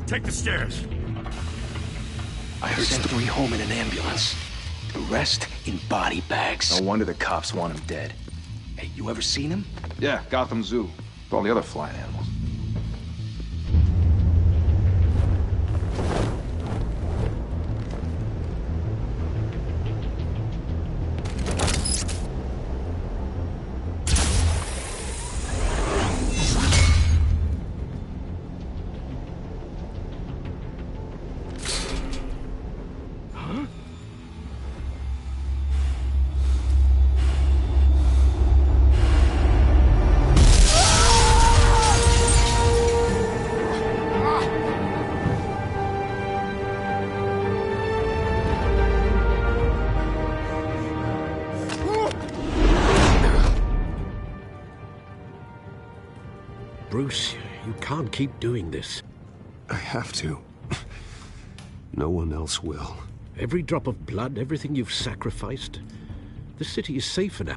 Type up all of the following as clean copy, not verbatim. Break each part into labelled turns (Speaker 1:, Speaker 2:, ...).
Speaker 1: Take the stairs.
Speaker 2: I heard sent 3 home in an ambulance. The rest in body bags.
Speaker 3: No wonder the cops want him dead.
Speaker 2: Hey, you ever seen him?
Speaker 3: Yeah, Gotham Zoo. With all the other flying animals.
Speaker 4: Bruce, you can't keep doing this.
Speaker 5: I have to. No one else will.
Speaker 4: Every drop of blood, everything you've sacrificed. The city is safer now.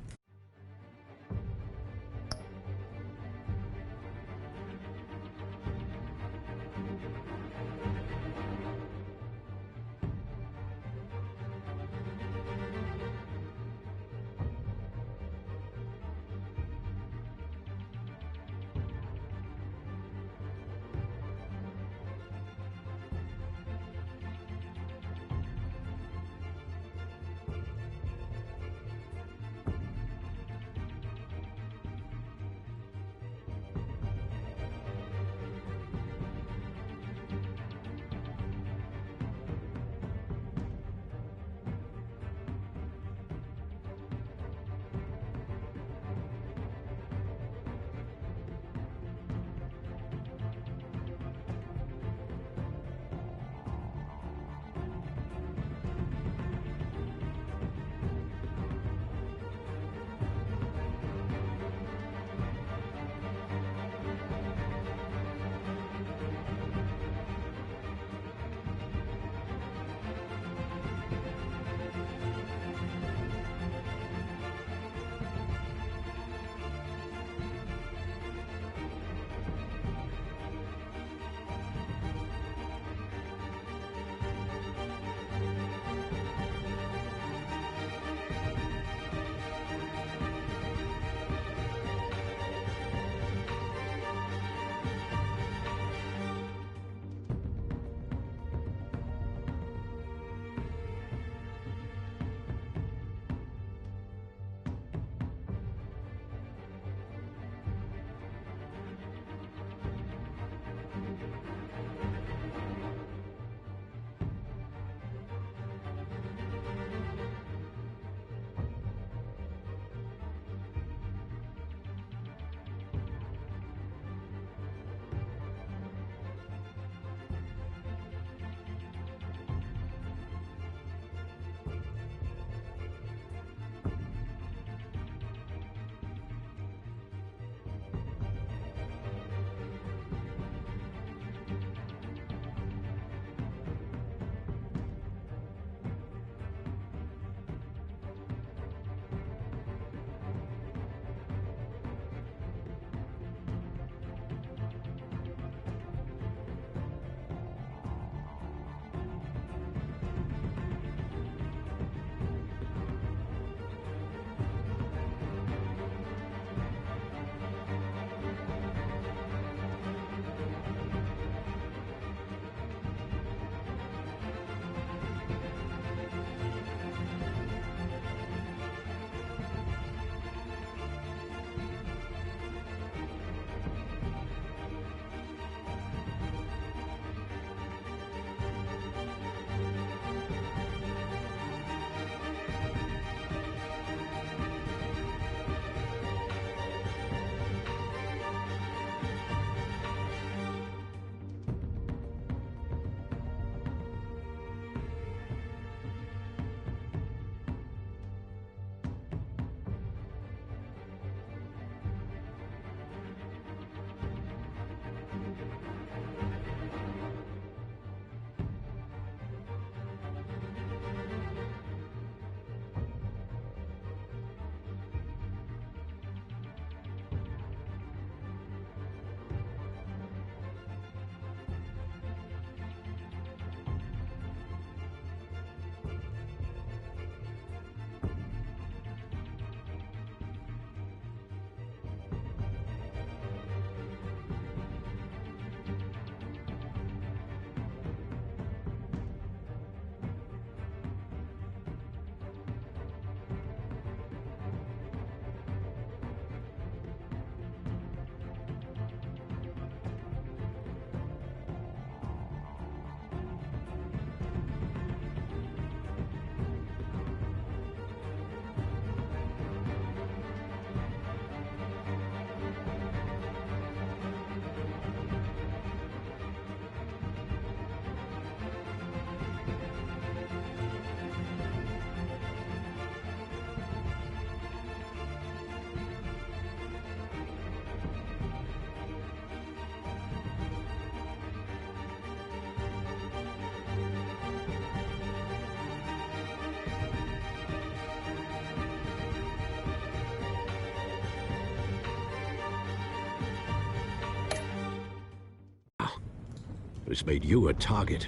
Speaker 4: has made you a target.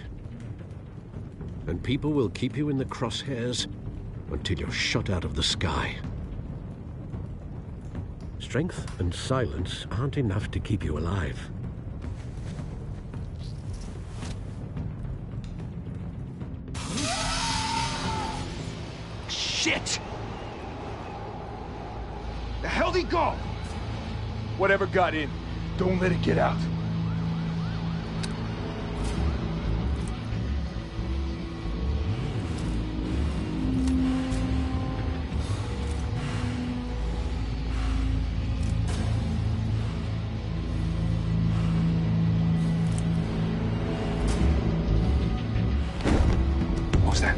Speaker 4: And people will keep you in the crosshairs until you're shot out of the sky. Strength and silence aren't enough to keep you alive.
Speaker 2: Shit! The hell'd he go?
Speaker 3: Whatever got in, don't let it get out.
Speaker 2: What was that?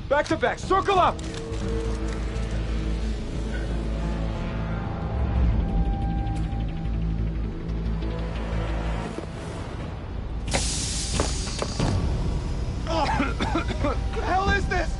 Speaker 3: Back to back, circle up! What the hell is this?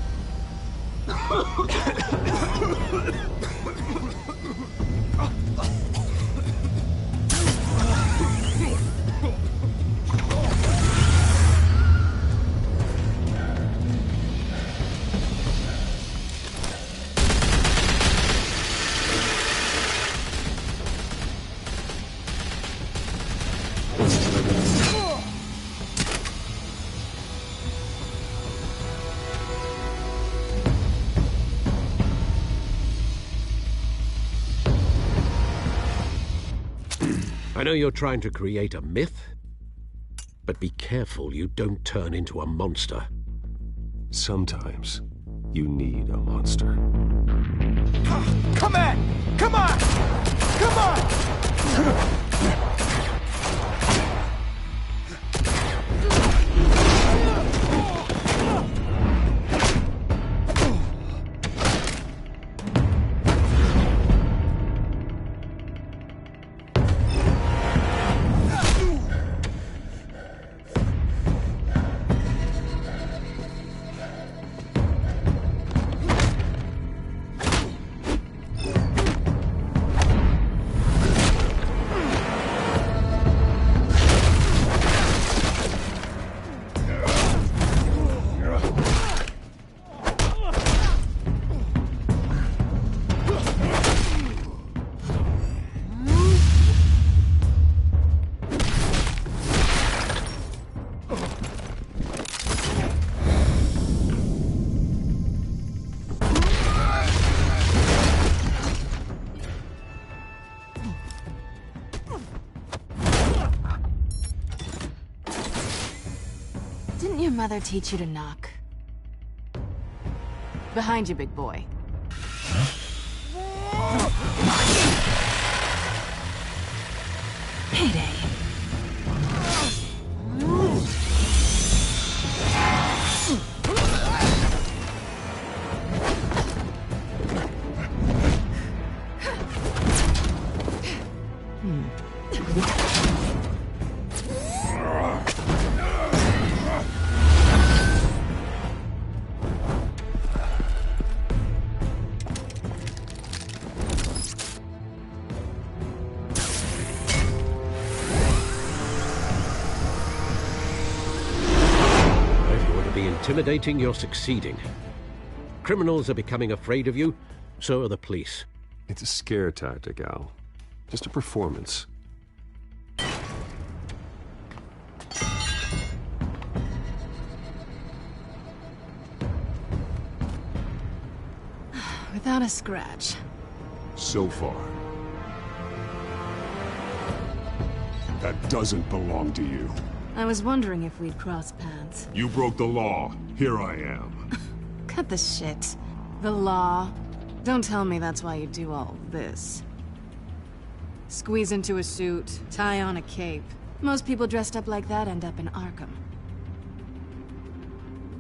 Speaker 4: I know you're trying to create a myth, but be careful you don't turn into a monster.
Speaker 5: Sometimes you need a monster.
Speaker 3: Come on! Come on! Come on!
Speaker 1: Didn't your mother teach you to knock? Behind you, big boy. Payday.
Speaker 4: Intimidating, you're succeeding. Criminals are becoming afraid of you, so are the police.
Speaker 5: It's a scare tactic, Al. Just a performance.
Speaker 1: Without a scratch.
Speaker 6: So far. That doesn't belong to you.
Speaker 1: I was wondering if we'd cross paths.
Speaker 6: You broke the law. Here I am.
Speaker 1: Cut the shit. The law. Don't tell me that's why you do all this. Squeeze into a suit, tie on a cape. Most people dressed up like that end up in Arkham.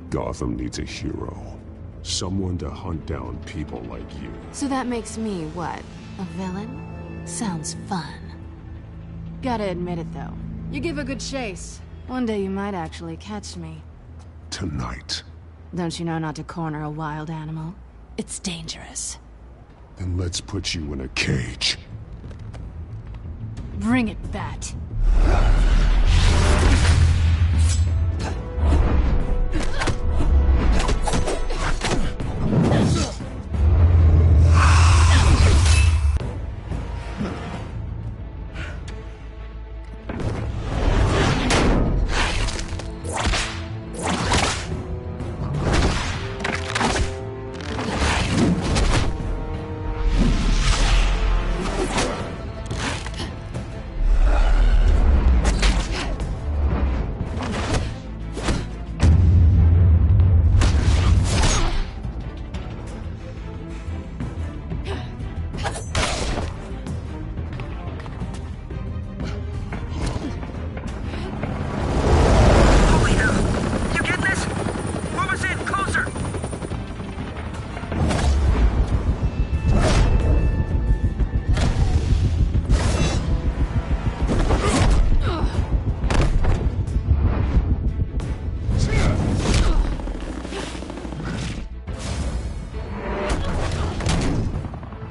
Speaker 6: Gotham needs a hero. Someone to hunt down people like you.
Speaker 1: So that makes me, what, a villain? Sounds fun. Gotta admit it, though. You give a good chase. One day you might actually catch me.
Speaker 6: Tonight.
Speaker 1: Don't you know not to corner a wild animal? It's dangerous.
Speaker 6: Then let's put you in a cage.
Speaker 1: Bring it, Bat.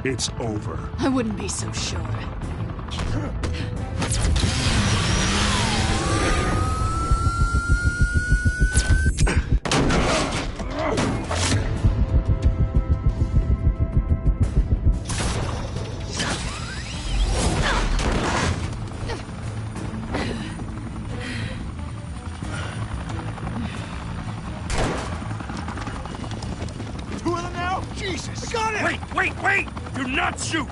Speaker 6: It's over.
Speaker 1: I wouldn't be so sure.
Speaker 3: Two of them now? Jesus! I got it!
Speaker 2: Wait! Do not shoot!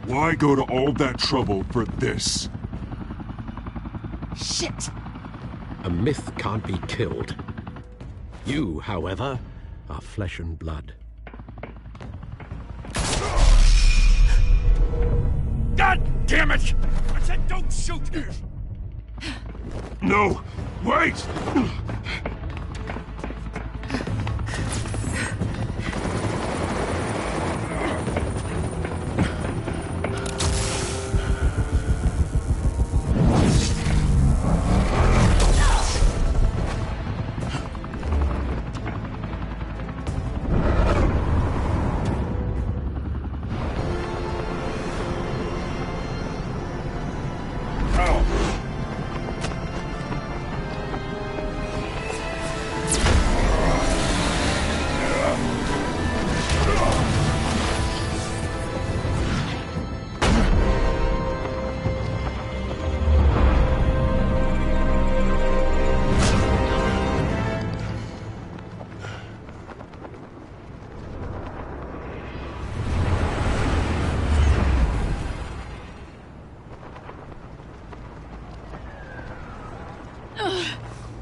Speaker 6: Why go to all that trouble for this?
Speaker 1: Shit!
Speaker 4: A myth can't be killed. You, however, are flesh and blood.
Speaker 2: God damn it! I said don't shoot!
Speaker 6: No! Wait!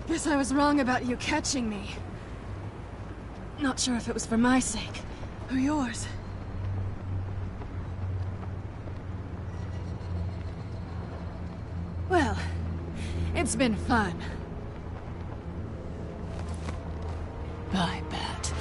Speaker 1: Guess I was wrong about you catching me. Not sure if it was for my sake, or yours. Well, it's been fun. Bye, Bat.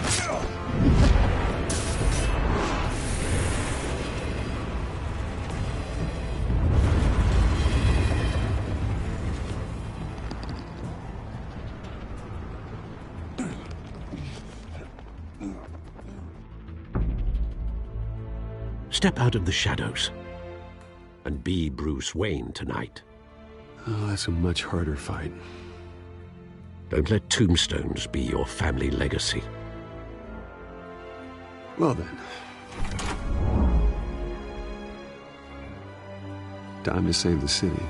Speaker 4: Step out of the shadows and be Bruce Wayne tonight.
Speaker 5: Oh, that's a much harder fight.
Speaker 4: Don't let tombstones be your family legacy.
Speaker 5: Well then. Time to save the city.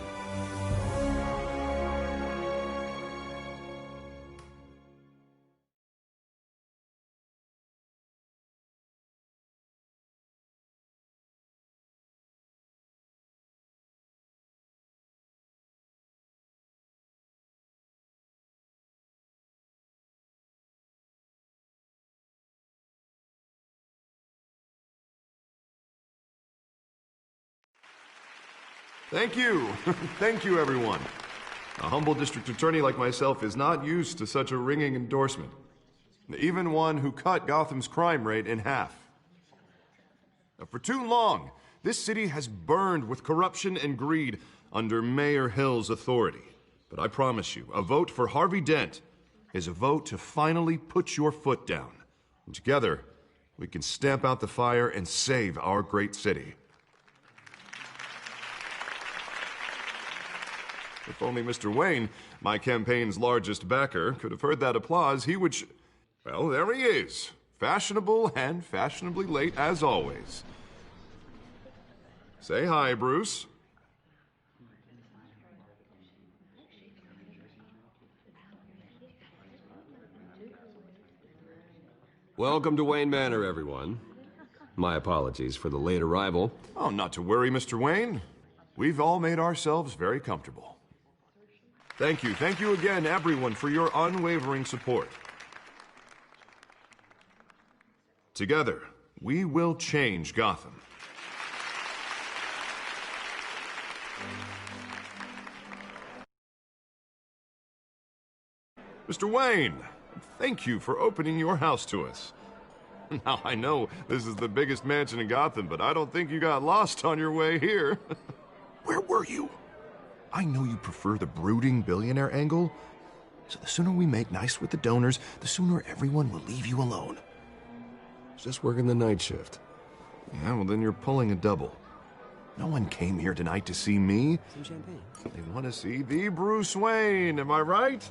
Speaker 7: Thank you. Thank you, everyone. A humble district attorney like myself is not used to such a ringing endorsement. Even one who cut Gotham's crime rate in half. For too long, this city has burned with corruption and greed under Mayor Hill's authority. But I promise you, a vote for Harvey Dent is a vote to finally put your foot down. And together, we can stamp out the fire and save our great city. If only Mr. Wayne, my campaign's largest backer, could have heard that applause, he would well, there he is. Fashionable and fashionably late as always. Say hi, Bruce.
Speaker 5: Welcome to Wayne Manor, everyone. My apologies for the late arrival.
Speaker 7: Oh, not to worry, Mr. Wayne. We've all made ourselves very comfortable. Thank you again, everyone, for your unwavering support. Together, we will change Gotham. Mr. Wayne, thank you for opening your house to us. Now, I know this is the biggest mansion in Gotham, but I don't think you got lost on your way here. Where were you? I know you prefer the brooding billionaire angle, so the sooner we make nice with the donors, the sooner everyone will leave you alone.
Speaker 5: Just working the night shift.
Speaker 7: Yeah, well then you're pulling a double. No one came here tonight to see me.
Speaker 5: Some champagne.
Speaker 7: They want to see the Bruce Wayne, am I right?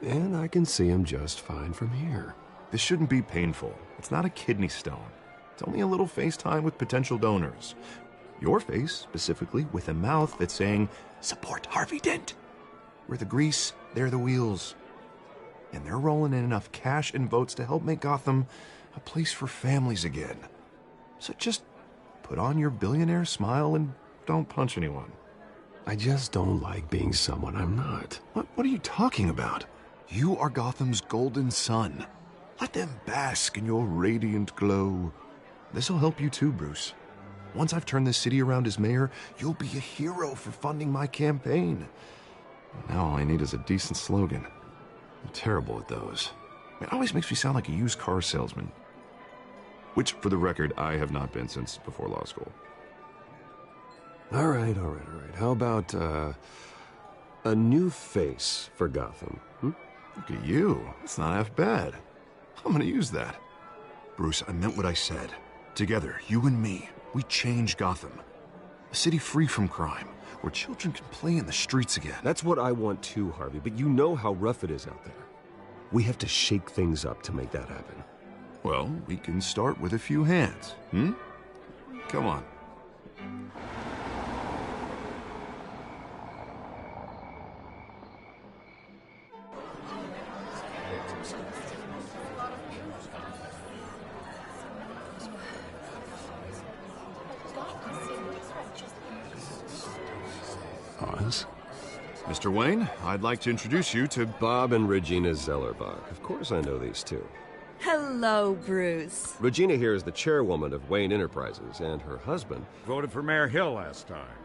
Speaker 5: And I can see him just fine from here.
Speaker 7: This shouldn't be painful. It's not a kidney stone. It's only a little FaceTime with potential donors. Your face, specifically, with a mouth that's saying, support Harvey Dent. We're the grease, they're the wheels. And they're rolling in enough cash and votes to help make Gotham a place for families again. So just put on your billionaire smile and don't punch anyone.
Speaker 5: I just don't like being someone I'm not.
Speaker 7: What are you talking about? You are Gotham's golden sun. Let them bask in your radiant glow. This'll help you too, Bruce. Once I've turned this city around as mayor, you'll be a hero for funding my campaign. Now all I need is a decent slogan. I'm terrible at those. It always makes me sound like a used car salesman. Which, for the record, I have not been since before law school.
Speaker 5: All right. How about, a new face for Gotham?
Speaker 7: Look at you. That's not half bad. I'm gonna use that. Bruce, I meant what I said. Together, you and me, we change Gotham. A city free from crime, where children can play in the streets again.
Speaker 5: That's what I want too, Harvey, but you know how rough it is out there. We have to shake things up to make that happen.
Speaker 7: Well, we can start with a few hands, Come on.
Speaker 5: Oz?
Speaker 7: Mr. Wayne, I'd like to introduce you to
Speaker 5: Bob and Regina Zellerbach. Of course I know these two.
Speaker 8: Hello, Bruce.
Speaker 5: Regina here is the chairwoman of Wayne Enterprises, and her husband...
Speaker 9: voted for Mayor Hill last time.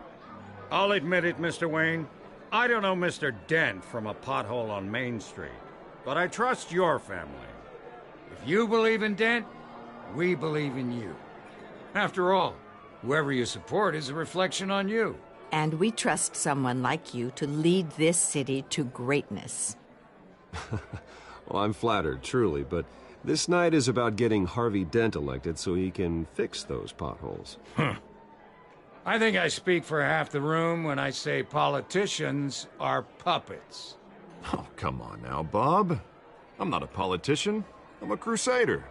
Speaker 9: I'll admit it, Mr. Wayne. I don't know Mr. Dent from a pothole on Main Street, but I trust your family. If you believe in Dent, we believe in you. After all, whoever you support is a reflection on you.
Speaker 8: And we trust someone like you to lead this city to greatness.
Speaker 5: Well, I'm flattered, truly, but this night is about getting Harvey Dent elected so he can fix those potholes.
Speaker 9: I think I speak for half the room when I say politicians are puppets.
Speaker 7: Oh, come on now, Bob. I'm not a politician. I'm a crusader.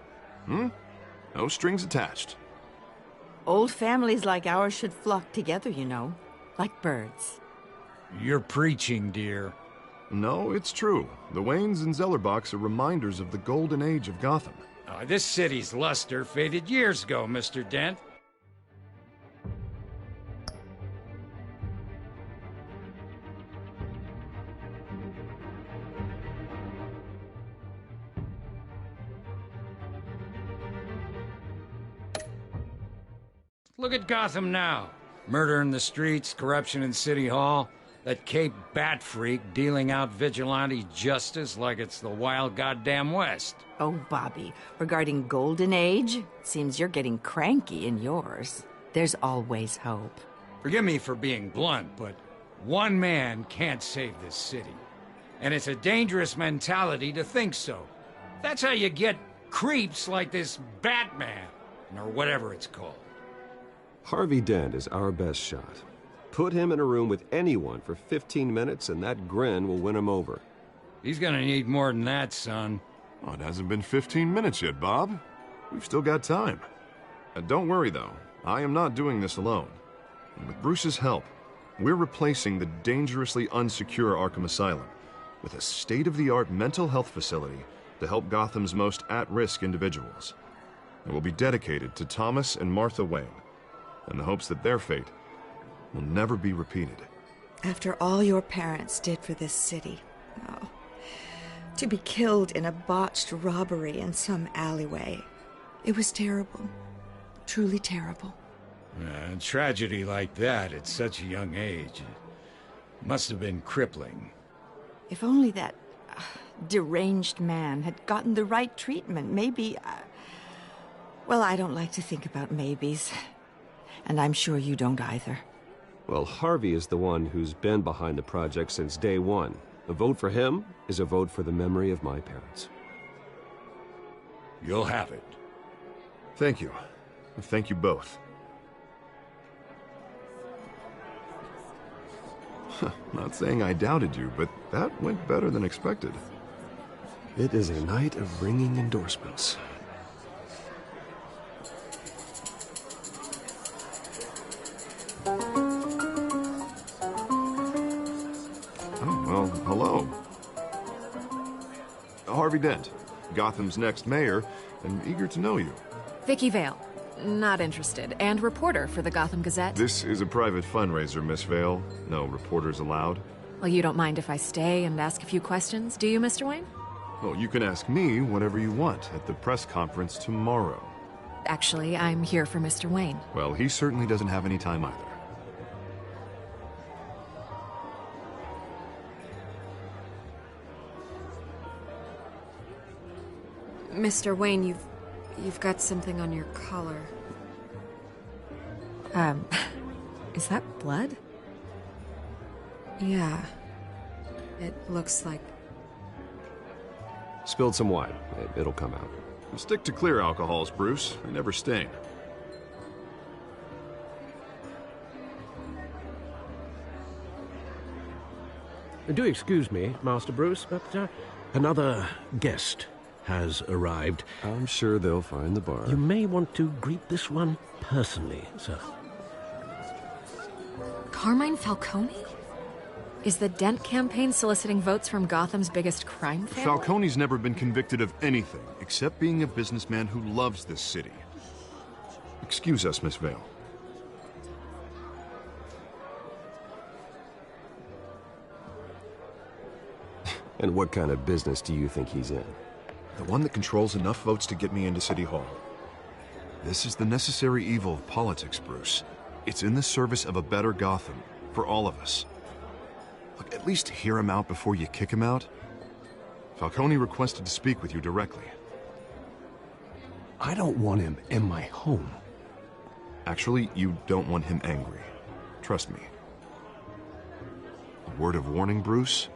Speaker 7: No strings attached.
Speaker 8: Old families like ours should flock together, you know. like birds.
Speaker 9: You're preaching, dear.
Speaker 7: No, it's true. The Waynes and Zellerbachs are reminders of the golden age of Gotham.
Speaker 9: This city's luster faded years ago, Mr. Dent. Look at Gotham now. Murder in the streets, corruption in City Hall, that Cape Bat freak dealing out vigilante justice like it's the wild goddamn West.
Speaker 8: Oh, Bobby, regarding Golden Age, seems you're getting cranky in yours. There's always hope.
Speaker 9: Forgive me for being blunt, but one man can't save this city. And it's a dangerous mentality to think so. That's how you get creeps like this Batman, or whatever it's called.
Speaker 5: Harvey Dent is our best shot. Put him in a room with anyone for 15 minutes and that grin will win him over.
Speaker 9: He's gonna need more than that, son.
Speaker 7: Oh, it hasn't been 15 minutes yet, Bob. We've still got time. Don't worry, though. I am not doing this alone. And with Bruce's help, we're replacing the dangerously unsecure Arkham Asylum with a state-of-the-art mental health facility to help Gotham's most at-risk individuals. It will be dedicated to Thomas and Martha Wayne, in the hopes that their fate will never be repeated.
Speaker 10: After all your parents did for this city, oh, to be killed in a botched robbery in some alleyway, it was terrible. Truly terrible.
Speaker 9: A tragedy like that at such a young age must have been crippling.
Speaker 8: If only that deranged man had gotten the right treatment, maybe... well, I don't like to think about maybes. And I'm sure you don't either.
Speaker 5: Well, Harvey is the one who's been behind the project since day one. A vote for him is a vote for the memory of my parents.
Speaker 9: You'll have it.
Speaker 7: Thank you. Thank you both. Not saying I doubted you, but that went better than expected.
Speaker 2: It is a night of ringing endorsements.
Speaker 7: Well, hello. Harvey Dent, Gotham's next mayor, and eager to know you.
Speaker 11: Vicky Vale. Not interested. And reporter for the Gotham Gazette.
Speaker 7: This is a private fundraiser, Miss Vale. No reporters allowed.
Speaker 11: Well, you don't mind if I stay and ask a few questions, do you, Mr. Wayne?
Speaker 7: Well, you can ask me whatever you want at the press conference tomorrow.
Speaker 11: Actually, I'm here for Mr. Wayne.
Speaker 7: Well, he certainly doesn't have any time either.
Speaker 11: Mr. Wayne, you've got something on your collar. Is that blood? Yeah. It looks like...
Speaker 5: Spilled some wine. It'll come out.
Speaker 7: Stick to clear alcohols, Bruce. They never stain.
Speaker 4: Do excuse me, Master Bruce, but another guest has arrived.
Speaker 5: I'm sure they'll find the bar.
Speaker 4: You may want to greet this one personally, sir.
Speaker 11: Carmine Falcone? Is the Dent campaign soliciting votes from Gotham's biggest crime family?
Speaker 7: Falcone's never been convicted of anything except being a businessman who loves this city. Excuse us, Miss Vale.
Speaker 5: And what kind of business do you think he's in?
Speaker 7: The one that controls enough votes to get me into City Hall. This is the necessary evil of politics, Bruce. It's in the service of a better Gotham, for all of us. Look, at least hear him out before you kick him out. Falcone requested to speak with you directly.
Speaker 2: I don't want him in my home.
Speaker 7: Actually, you don't want him angry. Trust me. A word of warning, Bruce?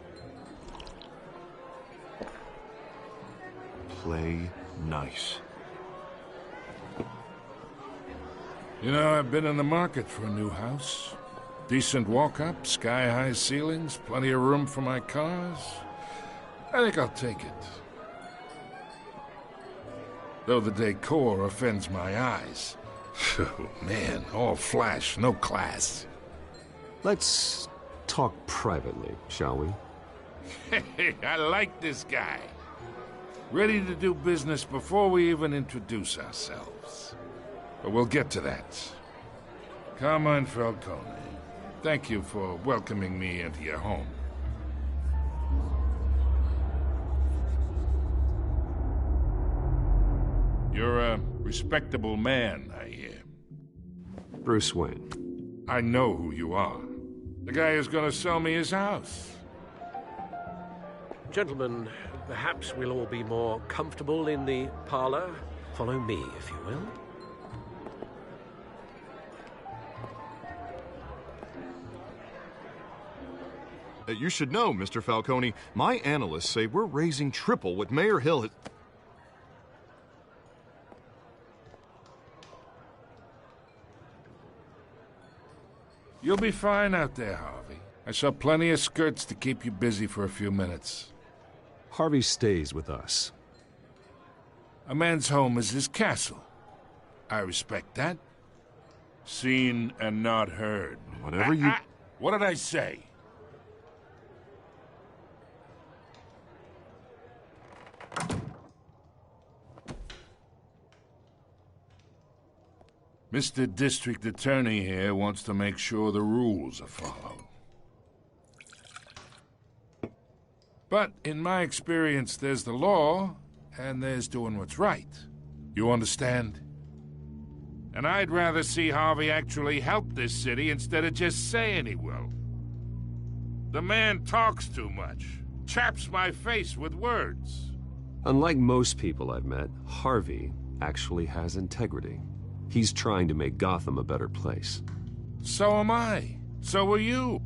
Speaker 7: Play nice.
Speaker 6: You know, I've been in the market for a new house. Decent walk-up, sky-high ceilings, plenty of room for my cars. I think I'll take it. Though the decor offends my eyes. Oh, man, all flash, no class.
Speaker 5: Let's talk privately, shall we?
Speaker 6: Hey, I like this guy. Ready to do business before we even introduce ourselves. But we'll get to that. Carmine Falcone, thank you for welcoming me into your home. You're a respectable man, I hear.
Speaker 5: Bruce Wayne.
Speaker 6: I know who you are. The guy who's gonna sell me his house.
Speaker 4: Gentlemen, perhaps we'll all be more comfortable in the parlor. Follow me, if you will.
Speaker 7: You should know, Mr. Falcone, my analysts say we're raising triple what Mayor Hill has...
Speaker 6: You'll be fine out there, Harvey. I saw plenty of skirts to keep you busy for a few minutes.
Speaker 5: Harvey stays with us.
Speaker 6: A man's home is his castle. I respect that. Seen and not heard.
Speaker 7: Whatever you...
Speaker 6: What did I say? Mr. District Attorney here wants to make sure the rules are followed. But in my experience, there's the law, and there's doing what's right. You understand? And I'd rather see Harvey actually help this city instead of just saying he will. The man talks too much, chaps my face with words.
Speaker 5: Unlike most people I've met, Harvey actually has integrity. He's trying to make Gotham a better place.
Speaker 6: So am I. So are you.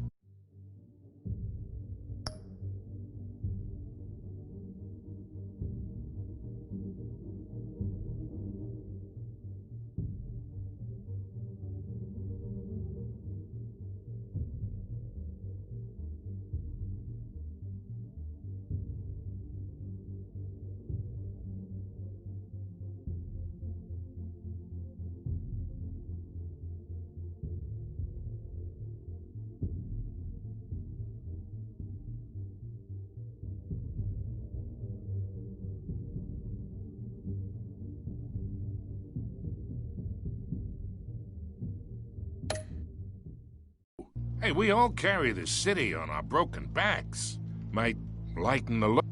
Speaker 6: Hey, we all carry this city on our broken backs. Might lighten the load.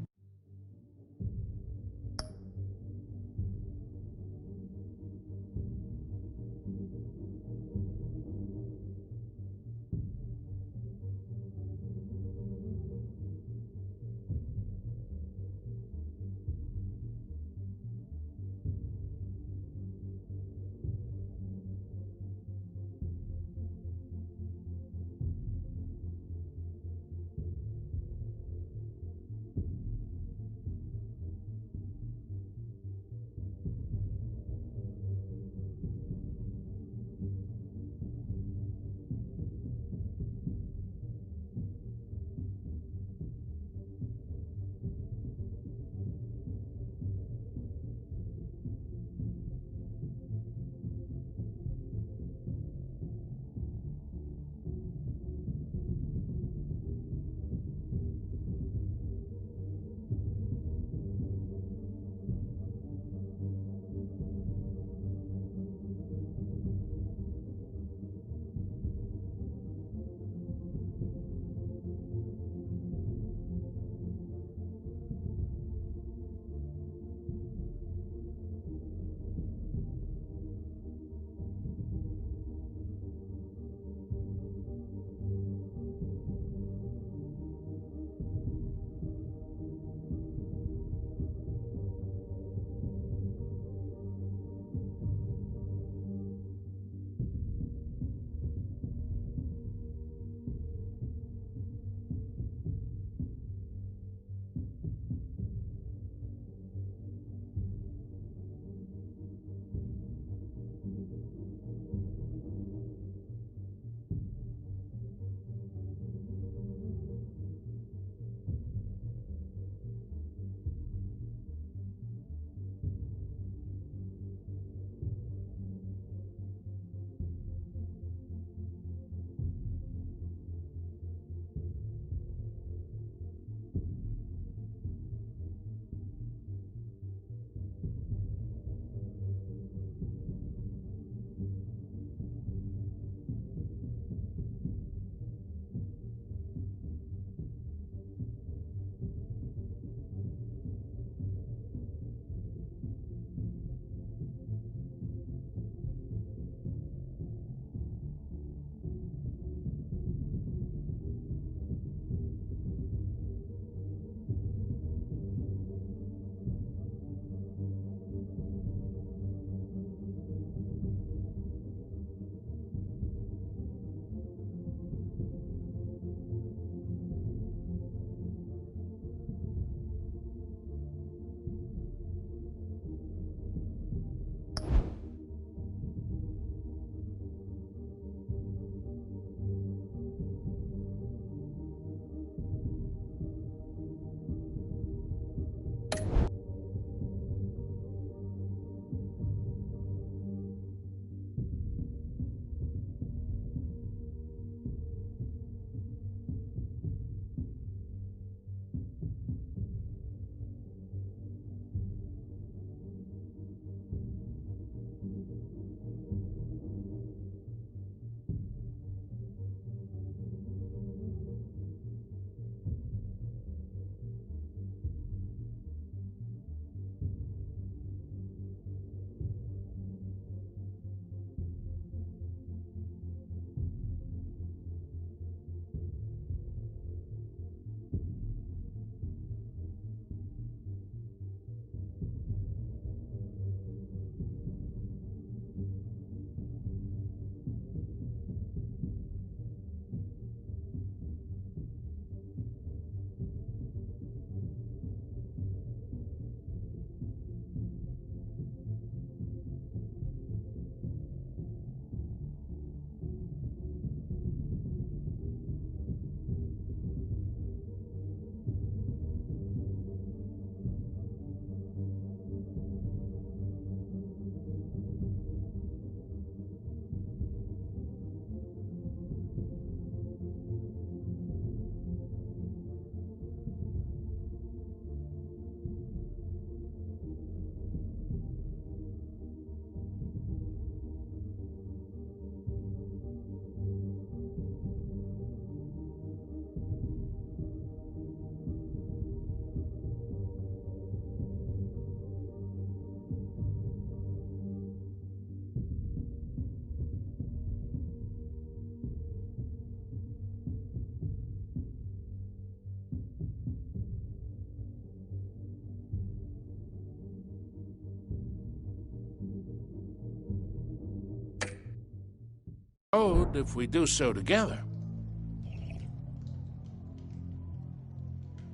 Speaker 6: if we do so together.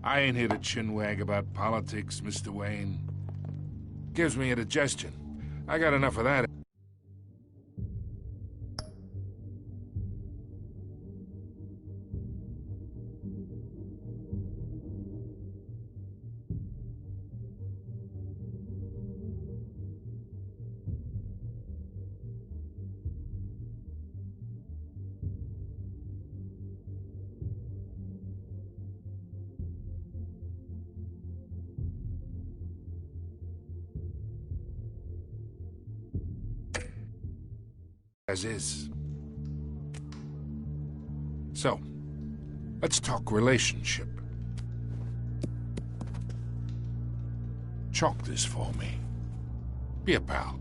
Speaker 6: I ain't here to chinwag about politics, Mr. Wayne. Gives me indigestion. I got enough of that. As is. So, let's talk relationship. Chalk this for me. Be a pal.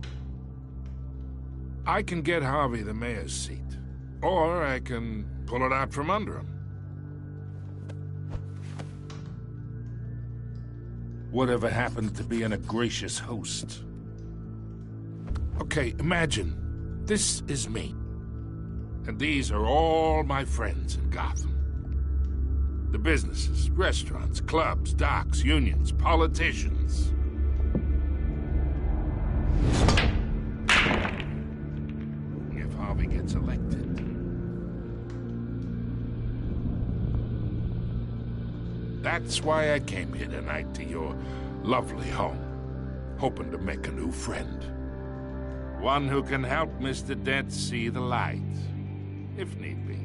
Speaker 6: I can get Harvey the mayor's seat, or I can pull it out from under him. Whatever happened to being a gracious host? Okay, imagine. This is me. And these are all my friends in Gotham. The businesses, restaurants, clubs, docks, unions, politicians. If Harvey gets elected. That's why I came here tonight to your lovely home, hoping to make a new friend. One who can help Mr. Dent see the light, if need be.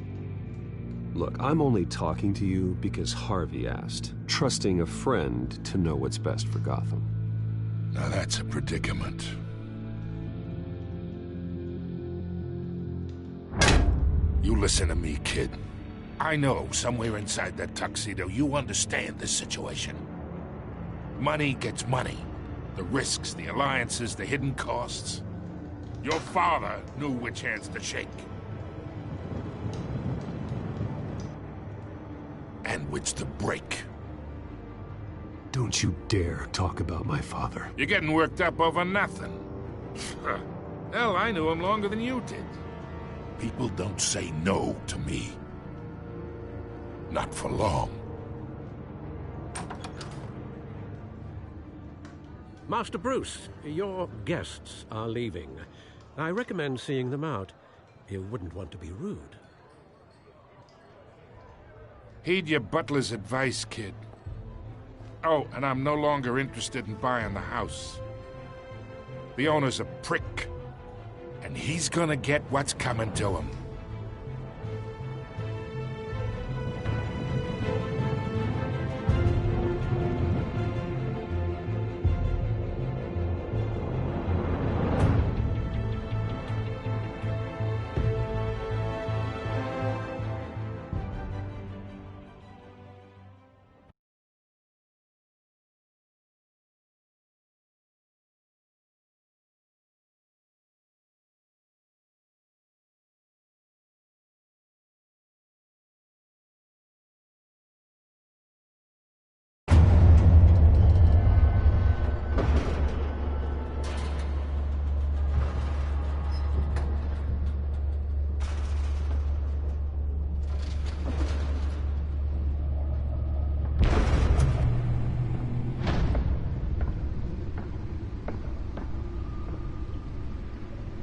Speaker 5: Look, I'm only talking to you because Harvey asked, trusting a friend to know what's best for Gotham.
Speaker 6: Now that's a predicament. You listen to me, kid. I know somewhere inside that tuxedo you understand this situation. Money gets money. The risks, the alliances, the hidden costs. Your father knew which hands to shake. And which to break.
Speaker 5: Don't you dare talk about my father.
Speaker 6: You're getting worked up over nothing. Hell, I knew him longer than you did. People don't say no to me. Not for long.
Speaker 4: Master Bruce, your guests are leaving. I recommend seeing them out. You wouldn't want to be rude.
Speaker 6: Heed your butler's advice, kid. Oh, and I'm no longer interested in buying the house. The owner's a prick, and he's gonna get what's coming to him.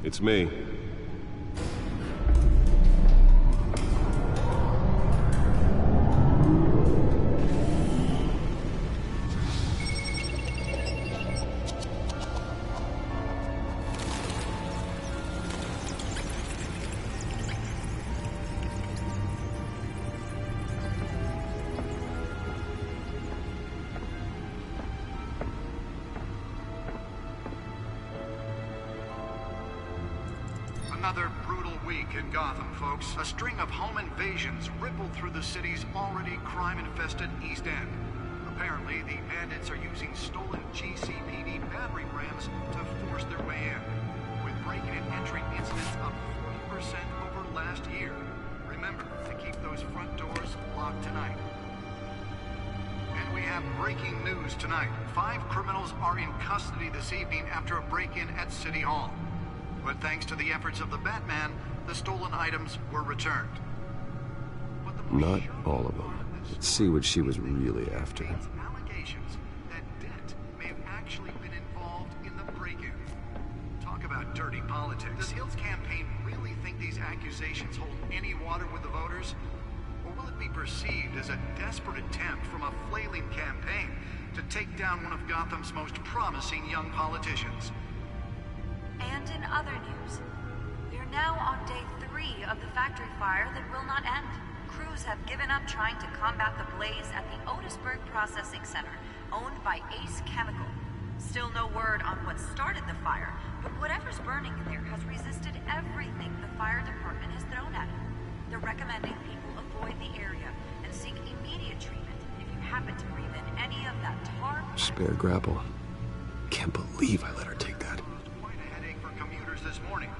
Speaker 5: It's me.
Speaker 12: Another brutal week in Gotham, folks. A string of home invasions rippled through the city's already crime-infested East End. Apparently, the bandits are using stolen GCPD battering rams to force their way in, with breaking and entering incidents up 40% over last year. Remember to keep those front doors locked tonight. And we have breaking news tonight. 5 criminals are in custody this evening after a break-in at City Hall. But thanks to the efforts of the Batman, the stolen items were returned.
Speaker 5: Not all of them. Let's see what she was really after.
Speaker 12: Allegations that Dent may have actually been involved in the break-in. Talk about dirty politics. Does Hill's campaign really think these accusations hold any water with the voters? Or will it be perceived as a desperate attempt from a flailing campaign to take down one of Gotham's most promising young politicians?
Speaker 13: And in other news, we are now on day 3 of the factory fire that will not end. Crews have given up trying to combat the blaze at the Otisburg Processing Center, owned by Ace Chemical. Still no word on what started the fire, but whatever's burning in there has resisted everything the fire department has thrown at it. They're recommending people avoid the area and seek immediate treatment if you happen to breathe in any of that tar.
Speaker 5: Spare grapple. Can't believe I let her take that.
Speaker 12: Quite a headache for commuters this morning.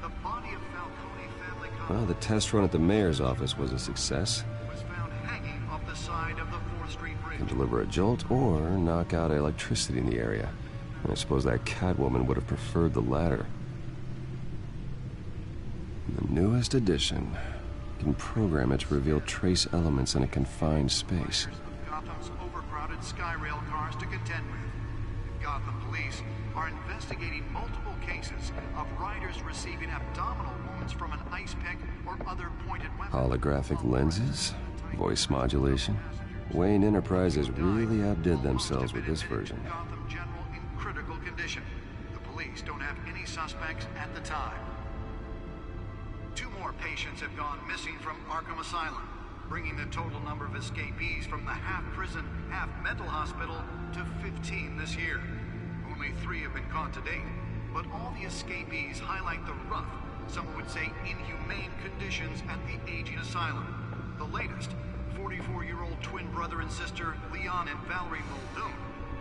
Speaker 12: The body of Falcone family
Speaker 5: Well, the test run at the mayor's office was a success.
Speaker 12: was found hanging off the side of the 4th Street Bridge.
Speaker 5: Can deliver a jolt or knock out electricity in the area. I suppose that Catwoman would have preferred the latter. The newest addition. You can program it to reveal trace elements in a confined space.
Speaker 12: Gotham's overcrowded Skyrail cars to contend with. Gotham police are investigating multiple cases of riders receiving abdominal wounds from an ice pick or other pointed weapon.
Speaker 5: Holographic lenses, voice modulation. Wayne Enterprises really outdid themselves with this version.
Speaker 12: Gotham General in critical condition. The police don't have any suspects at the time. 2 more patients have gone missing from Arkham Asylum, bringing the total number of escapees from the half-prison, half-mental hospital to 15 this year. Only 3 have been caught to date, but all the escapees highlight the rough, some would say inhumane conditions at the aging asylum. The latest, 44-year-old twin brother and sister Leon and Valerie Muldoon,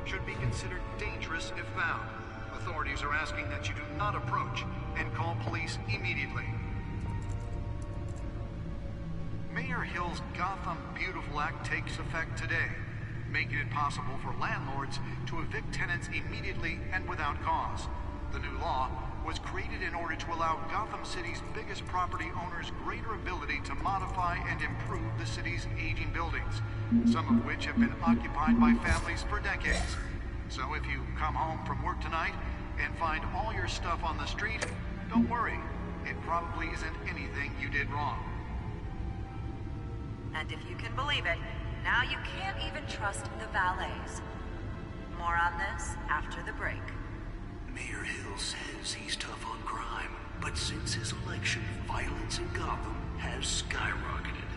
Speaker 12: should be considered dangerous if found. Authorities are asking that you do not approach and call police immediately. Mayor Hill's Gotham Beautiful Act takes effect today, making it possible for landlords to evict tenants immediately and without cause. The new law was created in order to allow Gotham City's biggest property owners greater ability to modify and improve the city's aging buildings, some of which have been occupied by families for decades. So if you come home from work tonight and find all your stuff on the street, don't worry. It probably isn't anything you did wrong.
Speaker 13: And if you can believe it, now you can't even trust the valets. More on this after the break.
Speaker 2: Mayor Hill says he's tough on crime, but since his election, violence in Gotham has skyrocketed.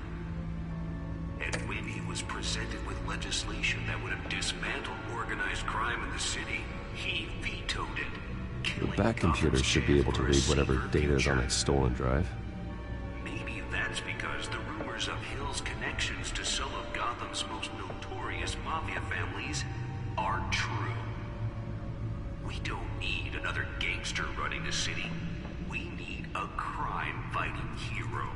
Speaker 2: And when he was presented with legislation that would have dismantled organized crime in the city, he vetoed it.
Speaker 5: The back computer should be able to read whatever data is on its stolen drive.
Speaker 2: Maybe that's because the rumors of Hill's connections to some of Gotham's most notorious mafia families are true. We don't need another gangster running the city. We need a crime-fighting hero.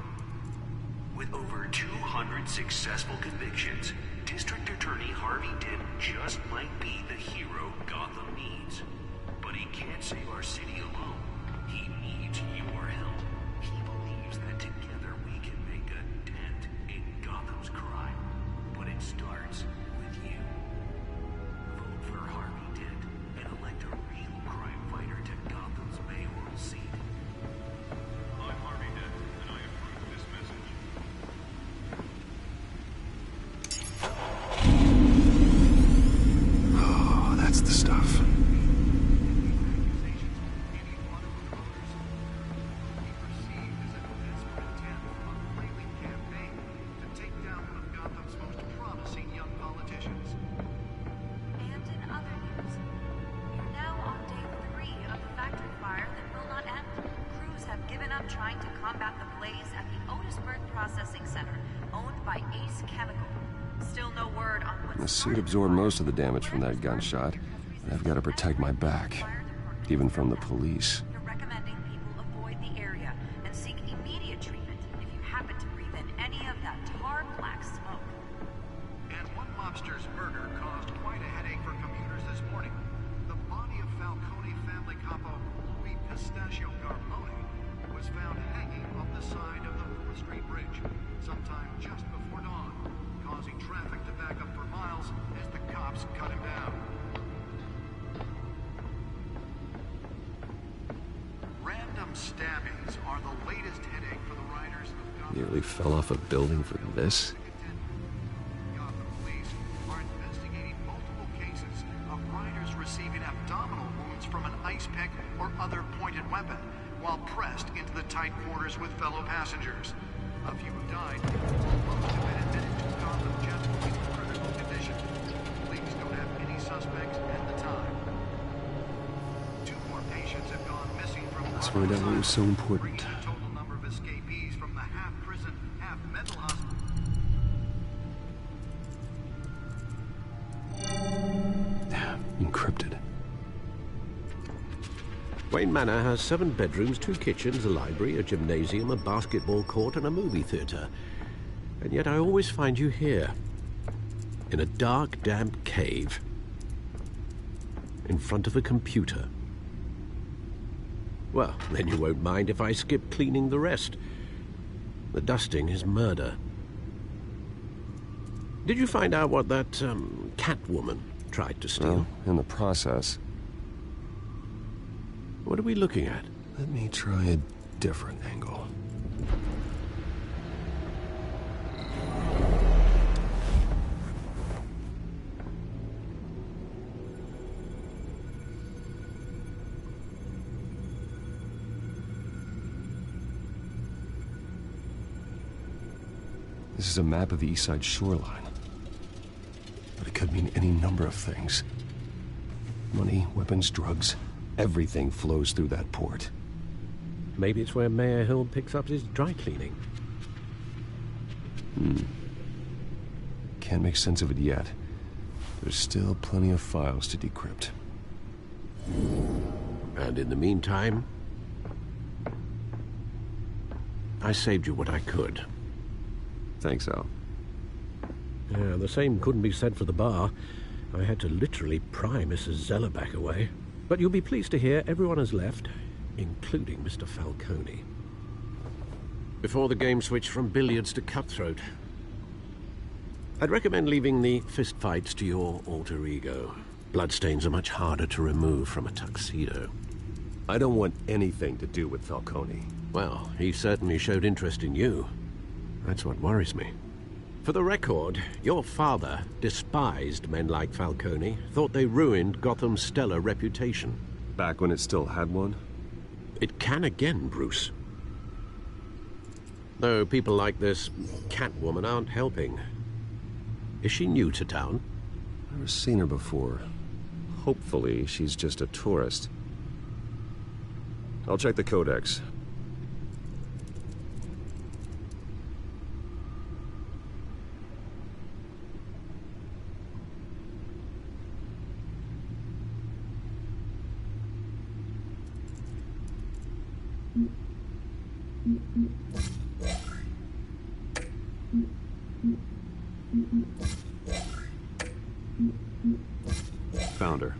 Speaker 2: With over 200 successful convictions, District Attorney Harvey Dent just might be the hero Gotham needs. But he can't save our city alone. He needs your help. He believes that together we can make a dent in Gotham's crime. But it starts with you. Vote for Harvey Dent and elect a real crime fighter to Gotham's mayoral seat. I'm Harvey Dent, and I approve this message.
Speaker 5: Oh, that's the stuff.
Speaker 13: Trying to combat the blaze at the Otisburg Processing Center, owned by Ace Chemical. Still no word on what...
Speaker 5: The suit absorbed most of the damage from that gunshot. I've got to protect my back, even from the police.
Speaker 13: They're recommending people avoid the area and seek immediate treatment if you happen to breathe in any of that tar black smoke.
Speaker 12: And one mobster's murder caused quite a headache for commuters this morning. The body of Falcone family capo Louis Pistachio Garber Gotham stabbings are the latest headache for the riders of Gotham.
Speaker 5: Nearly fell off a building for this.
Speaker 12: Gotham police are investigating multiple cases of riders receiving abdominal wounds from an ice pick or other pointed weapon while pressed into the tight quarters with fellow passengers. A few have died, while most have been admitted to Gotham General in critical condition. Police don't have any suspects at the time. 2 more patients have gone missing from
Speaker 5: Let's find out what was so important.
Speaker 12: bringing the total number of escapees from the half-prison, half-mental hospital.
Speaker 5: Encrypted.
Speaker 4: Wayne Manor has 7 bedrooms, 2 kitchens, a library, a gymnasium, a basketball court, and a movie theatre. And yet I always find you here, in a dark, damp cave, in front of a computer. Well, then you won't mind if I skip cleaning the rest. The dusting is murder. Did you find out what that, Catwoman tried to steal?
Speaker 5: Well, in the process.
Speaker 4: What are we looking at?
Speaker 5: Let me try a different angle. This is a map of the East Side shoreline. But it could mean any number of things. Money, weapons, drugs. Everything flows through that port.
Speaker 4: Maybe it's where Mayor Hill picks up his dry cleaning.
Speaker 5: Can't make sense of it yet. There's still plenty of files to decrypt.
Speaker 4: And in the meantime, I saved you what I could.
Speaker 5: Thanks, Al.
Speaker 4: Yeah, the same couldn't be said for the bar. I had to literally pry Mrs. Zeller back away. But you'll be pleased to hear everyone has left, including Mr. Falcone. Before the game switched from billiards to cutthroat. I'd recommend leaving the fistfights to your alter ego. Bloodstains are much harder to remove from a tuxedo.
Speaker 5: I don't want anything to do with Falcone.
Speaker 4: Well, he certainly showed interest in you. That's what worries me. For the record, your father despised men like Falcone, thought they ruined Gotham's stellar reputation.
Speaker 5: Back when it still had one?
Speaker 4: It can again, Bruce. Though people like this Catwoman aren't helping. Is she new to town?
Speaker 5: Never seen her before. Hopefully, she's just a tourist. I'll check the codex. Found her.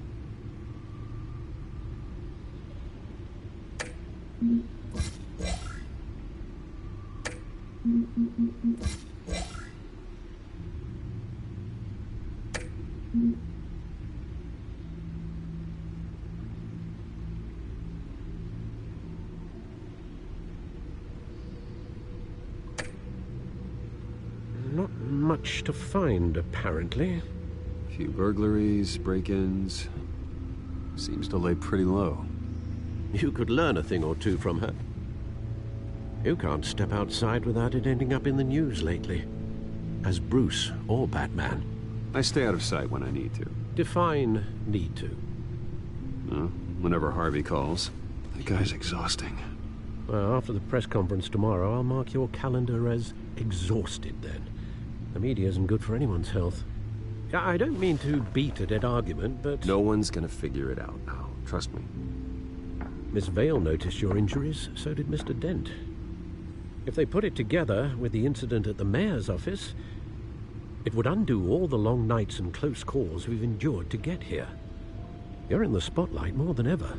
Speaker 4: Not much to find, apparently.
Speaker 5: A few burglaries, break-ins. Seems to lay pretty low.
Speaker 4: You could learn a thing or two from her. You can't step outside without it ending up in the news lately. As Bruce or Batman.
Speaker 5: I stay out of sight when I need to.
Speaker 4: Define need to.
Speaker 5: Whenever Harvey calls. That guy's exhausting.
Speaker 4: Well, after the press conference tomorrow, I'll mark your calendar as exhausted then. The media isn't good for anyone's health. I don't mean to beat a dead argument, but...
Speaker 5: No one's gonna figure it out now. Trust me.
Speaker 4: Miss Vale noticed your injuries, so did Mr. Dent. If they put it together with the incident at the mayor's office, it would undo all the long nights and close calls we've endured to get here. You're in the spotlight more than ever.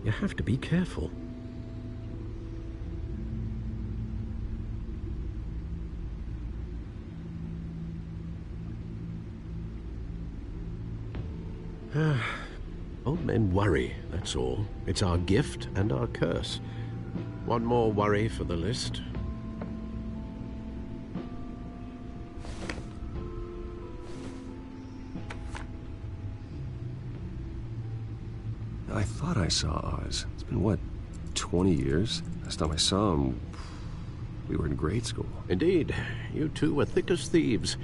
Speaker 4: You have to be careful. Old men worry, that's all. It's our gift and our curse. One more worry for the list.
Speaker 5: I thought I saw Oz. It's been, what, 20 years? Last time I saw him, we were in grade school.
Speaker 4: Indeed. You two were thick as thieves.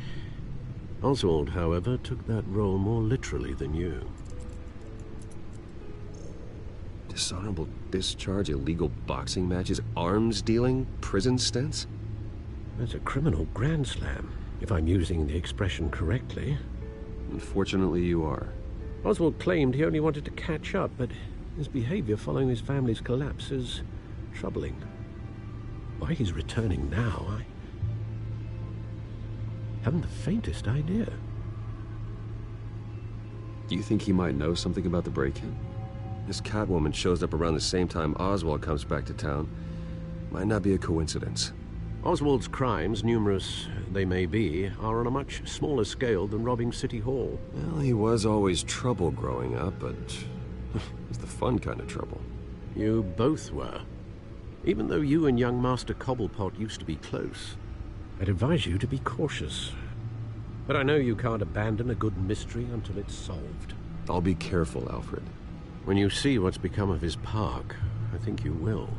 Speaker 4: Oswald, however, took that role more literally than you.
Speaker 5: Dishonorable discharge, illegal boxing matches, arms dealing, prison stints?
Speaker 4: That's a criminal grand slam, if I'm using the expression correctly.
Speaker 5: Unfortunately, you are.
Speaker 4: Oswald claimed he only wanted to catch up, but his behavior following his family's collapse is troubling. Why he's returning now, I haven't the faintest idea.
Speaker 5: Do you think he might know something about the break-in? This Catwoman shows up around the same time Oswald comes back to town. Might not be a coincidence.
Speaker 4: Oswald's crimes, numerous they may be, are on a much smaller scale than robbing City Hall.
Speaker 5: Well, he was always trouble growing up, but it's the fun kind of trouble.
Speaker 4: You both were. Even though you and young Master Cobblepot used to be close, I'd advise you to be cautious. But I know you can't abandon a good mystery until it's solved.
Speaker 5: I'll be careful, Alfred.
Speaker 4: When you see what's become of his park, I think you will.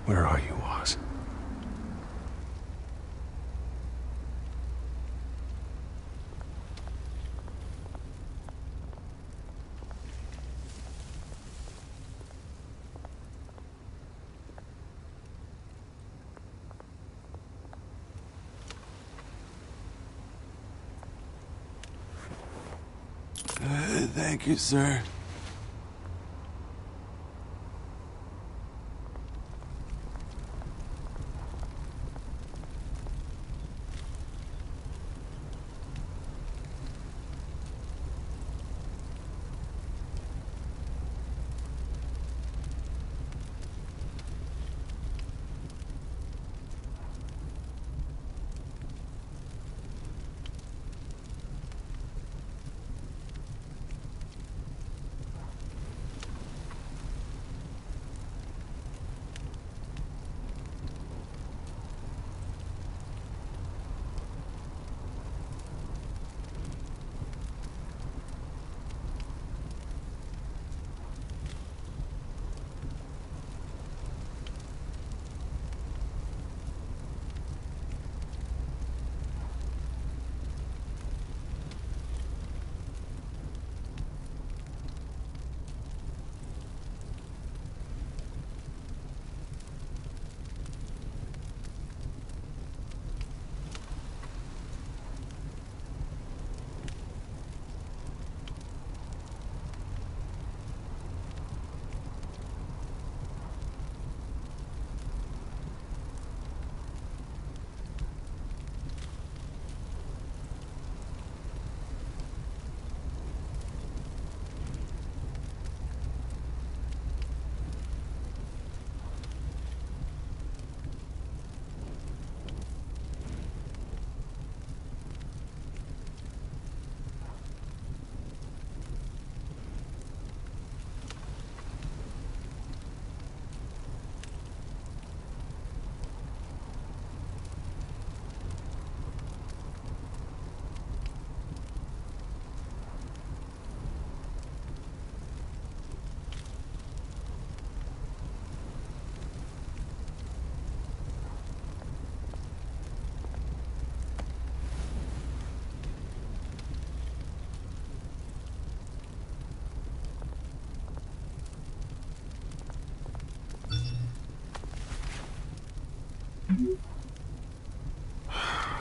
Speaker 5: Where are you, Oz?
Speaker 14: Thank you, sir.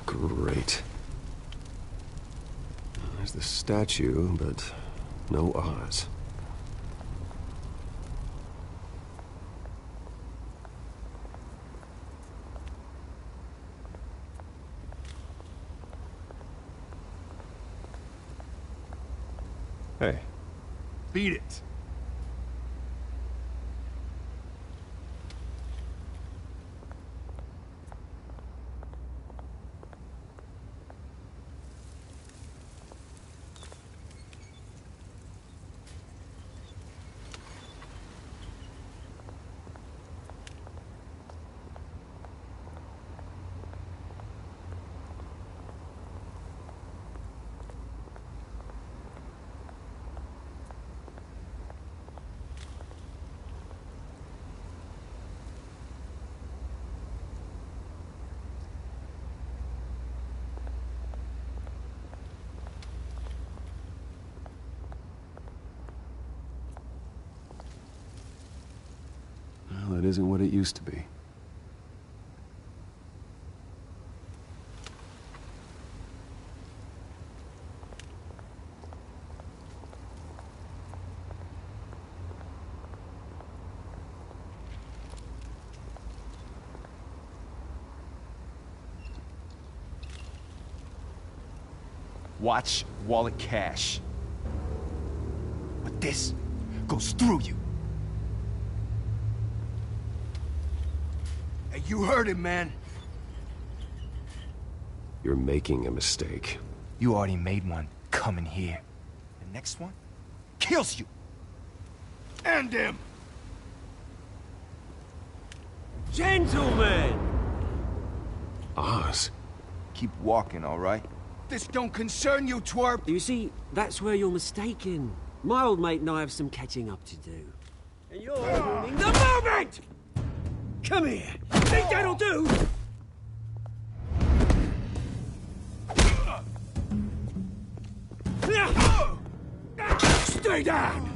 Speaker 5: Great. There's the statue, but no Oz. Hey.
Speaker 3: Beat it.
Speaker 5: Well, it isn't what it used to be.
Speaker 3: Watch wallet cash. But this goes through you. Hey, you heard it, man.
Speaker 5: You're making a mistake.
Speaker 3: You already made one coming here. The next one kills you. And him.
Speaker 15: Gentlemen!
Speaker 5: Oz.
Speaker 3: Keep walking, all right? This don't concern you, twerp.
Speaker 15: You see, that's where you're mistaken. My old mate and I have some catching up to do. And you're ruining the moment! Come here. Think that'll do? Stay down!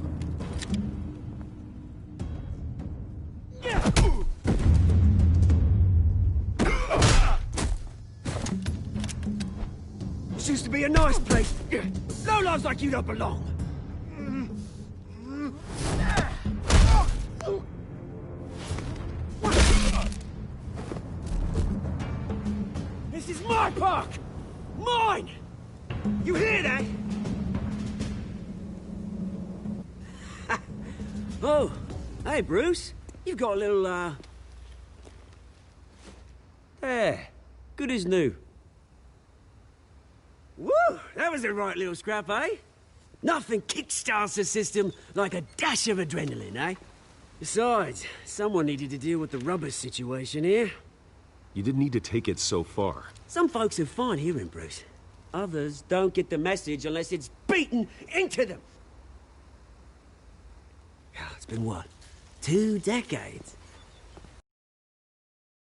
Speaker 15: This used to be a nice place. Lowlifes like you don't belong. This is my park! Mine! You hear that? Oh, hey, Bruce. You've got a little, There. Good as new. Woo! That was a right little scrap, eh? Nothing kickstarts the system like a dash of adrenaline, eh? Besides, someone needed to deal with the rubber situation here.
Speaker 5: You didn't need to take it so far.
Speaker 15: Some folks are fine hearing, Bruce. Others don't get the message unless it's beaten into them. It's been what? 2 decades?